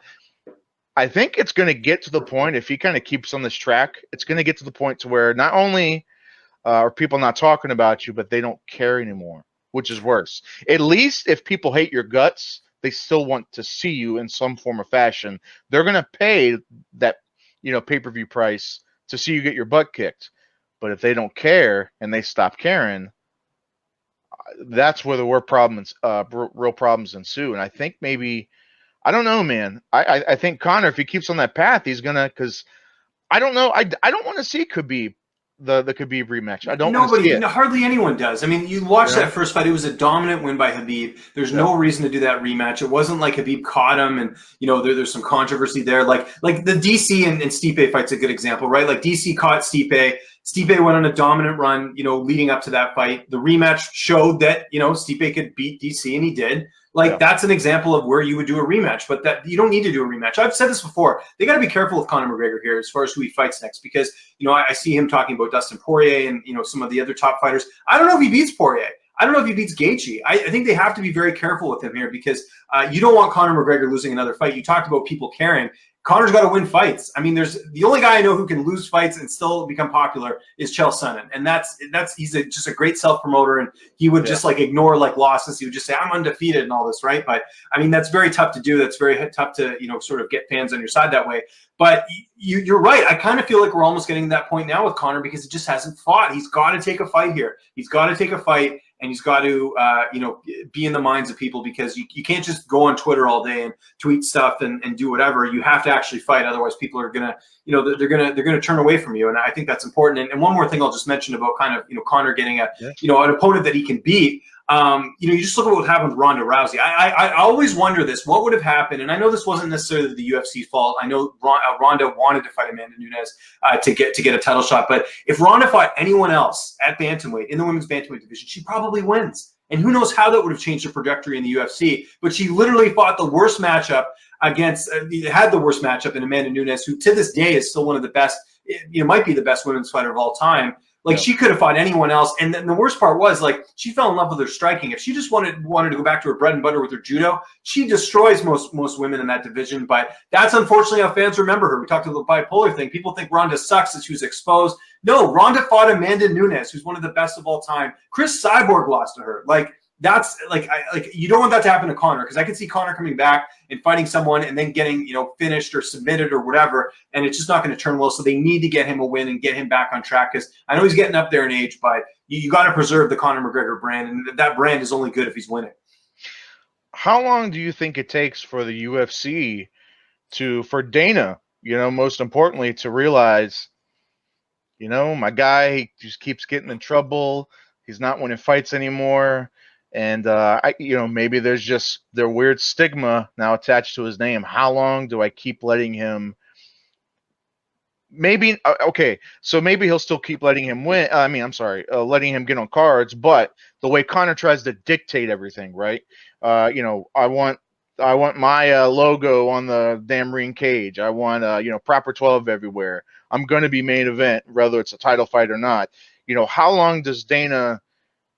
I think it's going to get to the point, if he kind of keeps on this track, it's going to get to the point to where not only are people not talking about you, but they don't care anymore, which is worse. At least if people hate your guts, they still want to see you in some form or fashion. They're going to pay that, pay-per-view price to see you get your butt kicked. But if they don't care and they stop caring, that's where the real problems ensue. And I think maybe, I don't know, man. I think Connor, if he keeps on that path, he's gonna. Because I don't know. I don't want to see Khabib the Khabib rematch. I don't want to see it. Hardly anyone does. I mean, you watch that first fight; it was a dominant win by Habib. There's no reason to do that rematch. It wasn't like Habib caught him, and there's some controversy there. Like the DC and Stipe fight's a good example, right? Like DC caught Stipe. Stipe went on a dominant run, leading up to that fight. The rematch showed that Stipe could beat DC, and he did. That's an example of where you would do a rematch, but that you don't need to do a rematch. I've said this before. They got to be careful with Conor McGregor here as far as who he fights next, because I see him talking about Dustin Poirier and some of the other top fighters. I don't know if he beats Poirier. I don't know if he beats Gaethje. I think they have to be very careful with him here because you don't want Conor McGregor losing another fight. You talked about people caring. Connor's got to win fights. I mean, there's the only guy I know who can lose fights and still become popular is Chael Sonnen, and he's just a great self promoter, and he would just ignore losses. He would just say I'm undefeated and all this, right? But I mean, that's very tough to do. That's very tough to sort of get fans on your side that way. But you're right. I kind of feel like we're almost getting to that point now with Conor because he just hasn't fought. He's got to take a fight here. He's got to take a fight. And he's got to, be in the minds of people because you can't just go on Twitter all day and tweet stuff and do whatever. You have to actually fight. Otherwise, people are gonna, they're gonna turn away from you. And I think that's important. And one more thing I'll just mention about kind of, Conor getting an opponent that he can beat. You just look at what happened with Ronda Rousey. I always wonder this: what would have happened? And I know this wasn't necessarily the UFC fault. I know Ronda wanted to fight Amanda Nunes to get a title shot. But if Ronda fought anyone else at bantamweight in the women's bantamweight division, she probably wins. And who knows how that would have changed her trajectory in the UFC? But she literally fought the worst matchup had the worst matchup in Amanda Nunes, who to this day is still one of the best. Might be the best women's fighter of all time. She could have fought anyone else. And then the worst part was, she fell in love with her striking. If she just wanted to go back to her bread and butter with her judo, she destroys most women in that division. But that's unfortunately how fans remember her. We talked about the bipolar thing. People think Ronda sucks that she was exposed. No, Ronda fought Amanda Nunes, who's one of the best of all time. Chris Cyborg lost to her. That's you don't want that to happen to Conor, because I can see Conor coming back and fighting someone and then getting finished or submitted or whatever, and it's just not going to turn well. So they need to get him a win and get him back on track, because I know he's getting up there in age, but you got to preserve the Conor McGregor brand, and that brand is only good if he's winning. how long do you think it takes for the UFC for Dana, most importantly, to realize, my guy, he just keeps getting in trouble. He's not winning fights anymore. And maybe there's just their weird stigma now attached to his name. How long do I keep letting him? Maybe okay, so maybe he'll still keep letting him win. I'm sorry, letting him get on cards. But the way Connor tries to dictate everything, right? I want my logo on the damn ring cage. I want proper 12 everywhere. I'm going to be main event, whether it's a title fight or not. How long does Dana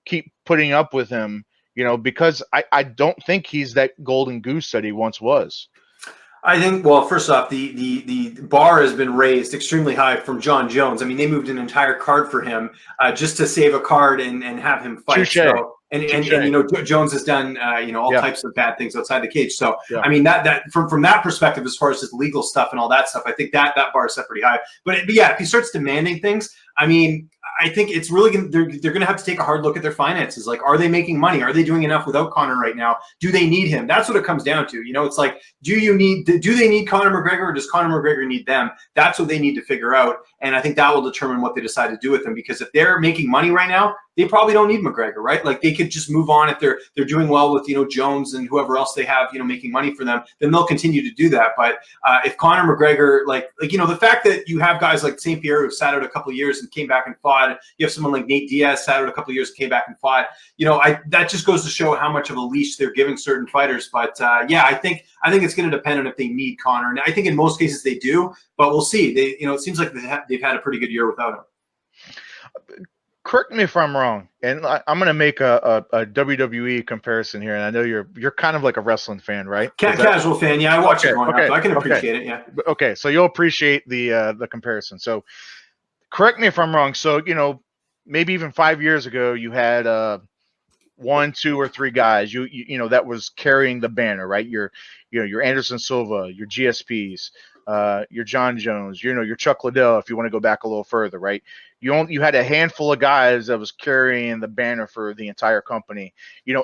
keep putting up with him? Because I don't think he's that golden goose that he once was. I think, well, first off, the bar has been raised extremely high from John Jones. I mean, they moved an entire card for him just to save a card and have him fight. Touche. So, and Jones has done all types of bad things outside the cage. So I mean that from that perspective, as far as his legal stuff and all that stuff, I think that bar is set pretty high. But yeah, if he starts demanding things, I mean, I think it's really they're going to have to take a hard look at their finances. Like, are they making money? Are they doing enough without Conor right now? Do they need him? That's what it comes down to. It's like, do they need Conor McGregor, or does Conor McGregor need them? That's what they need to figure out. And I think that will determine what they decide to do with him. Because if they're making money right now, they probably don't need McGregor, right? Like, they could just move on if they're doing well with Jones and whoever else they have making money for them. Then they'll continue to do that. But if Conor McGregor, the fact that you have guys like St. Pierre who sat out a couple of years and came back and fought, you have someone like Nate Diaz sat out a couple of years and came back and fought. That just goes to show how much of a leash they're giving certain fighters. But yeah, I think it's going to depend on if they need Conor. And I think in most cases they do, but we'll see. It seems like they've had a pretty good year without him. Correct me if I'm wrong, and I'm going to make a WWE comparison here, and I know you're kind of like a wrestling fan, right? Casual fan, yeah. I watch it growing up, so I can appreciate it, yeah. Okay, so you'll appreciate the comparison. So, correct me if I'm wrong. So, maybe even 5 years ago, you had 1, 2, or 3 guys that was carrying the banner, right? Your Anderson Silva, your GSPs, your John Jones, your Chuck Liddell, if you want to go back a little further, right? You had a handful of guys that was carrying the banner for the entire company,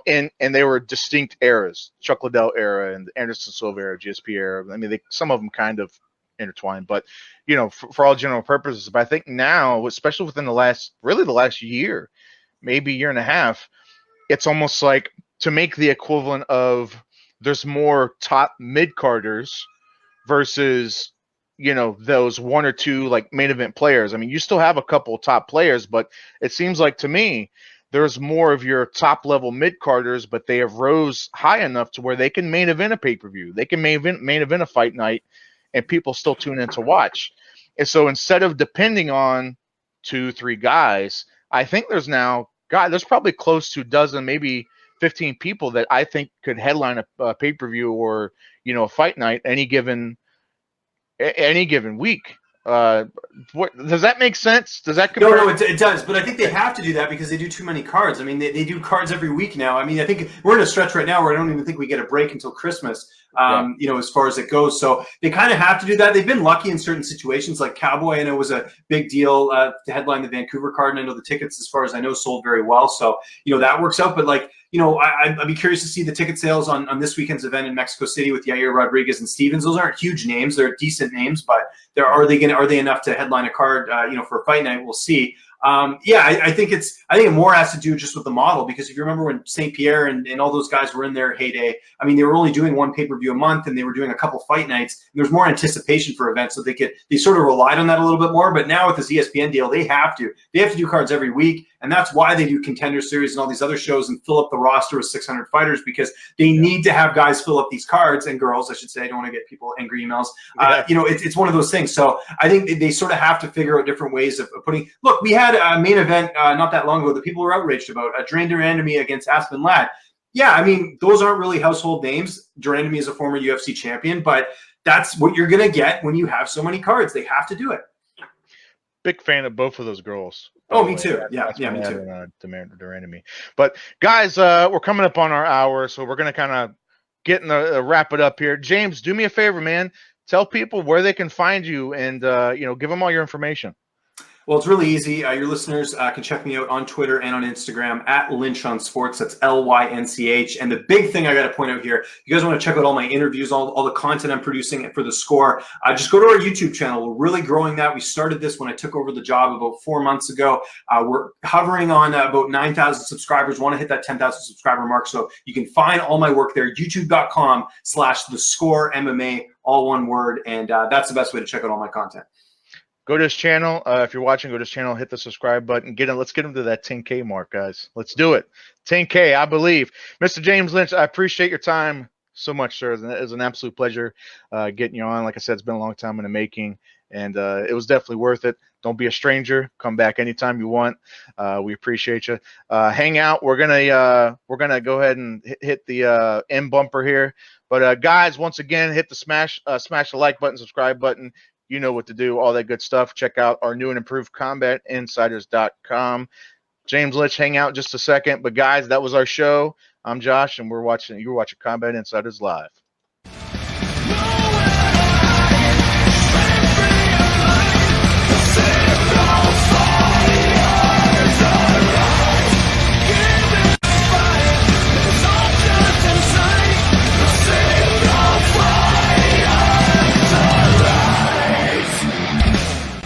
and they were distinct eras: Chuck Liddell era and the Anderson Silva era, GSP era. I mean, some of them kind of intertwined, but for all general purposes. But I think now, especially within the last year, maybe year and a half, it's almost like to make the equivalent of there's more top mid-carders versus those 1 or 2 like main event players. I mean, you still have a couple top players, but it seems like to me there's more of your top level mid-carders, but they have rose high enough to where they can main event a pay-per-view. They can main event a fight night, and people still tune in to watch. And so instead of depending on 2, 3 guys, I think there's probably close to a dozen, maybe 15 people that I think could headline a pay-per-view or a fight night any given week. What does that make sense? Does that compare? No, it does. But I think they have to do that because they do too many cards. I mean, they do cards every week now. I mean, I think we're in a stretch right now where I don't even think we get a break until Christmas. As far as it goes. So they kind of have to do that. They've been lucky in certain situations, like Cowboy. I know was a big deal to headline the Vancouver card, and I know the tickets, as far as I know, sold very well. So that works out. But I'd be curious to see the ticket sales on this weekend's event in Mexico City with Yair Rodriguez and Stevens. Those aren't huge names; they're decent names, but are they enough to headline a card? For a fight night, we'll see. I think it more has to do just with the model, because if you remember when St. Pierre and all those guys were in their heyday, I mean, they were only doing 1 pay-per-view a month, and they were doing a couple fight nights. There's more anticipation for events, so they sort of relied on that a little bit more. But now with this ESPN deal, they have to do cards every week, and that's why they do Contender Series and all these other shows and fill up the roster with 600 fighters, because they need to have guys fill up these cards, and girls, I should say. I don't want to get people angry emails. It's one of those things. So I think they sort of have to figure out different ways of putting. Look, we had a main event not that long ago that people were outraged about, Duran Duranemy against Aspen Ladd. Yeah, I mean, those aren't really household names. Duranemy is a former UFC champion, but that's what you're going to get when you have so many cards. They have to do it. Big fan of both of those girls. Oh, me too. Yeah, me too. Duranemy. But guys, we're coming up on our hour, so we're going to kind of wrap it up here. James, do me a favor, man. Tell people where they can find you, and give them all your information. Well, it's really easy. Your listeners can check me out on Twitter and on Instagram at Lynch on Sports. That's Lynch. And the big thing I got to point out here, if you guys want to check out all my interviews, all the content I'm producing for The Score, just go to our YouTube channel. We're really growing that. We started this when I took over the job about 4 months ago. We're hovering on about 9,000 subscribers. Want to hit that 10,000 subscriber mark. So you can find all my work there, youtube.com/The Score MMA, all one word. And that's the best way to check out all my content. Go to his channel. If you're watching, go to his channel, hit the subscribe button. Let's get him to that 10K mark, guys. Let's do it. 10K, I believe. Mr. James Lynch, I appreciate your time so much, sir. It was an absolute pleasure getting you on. Like I said, it's been a long time in the making, and it was definitely worth it. Don't be a stranger. Come back anytime you want. We appreciate you. Hang out. We're gonna go ahead and hit the end bumper here. But guys, once again, hit the smash the like button, subscribe button. You know what to do, all that good stuff. Check out our new and improved combatinsiders.com. James Lynch, hang out just a second. But guys, that was our show. I'm Josh, and you're watching Combat Insiders Live.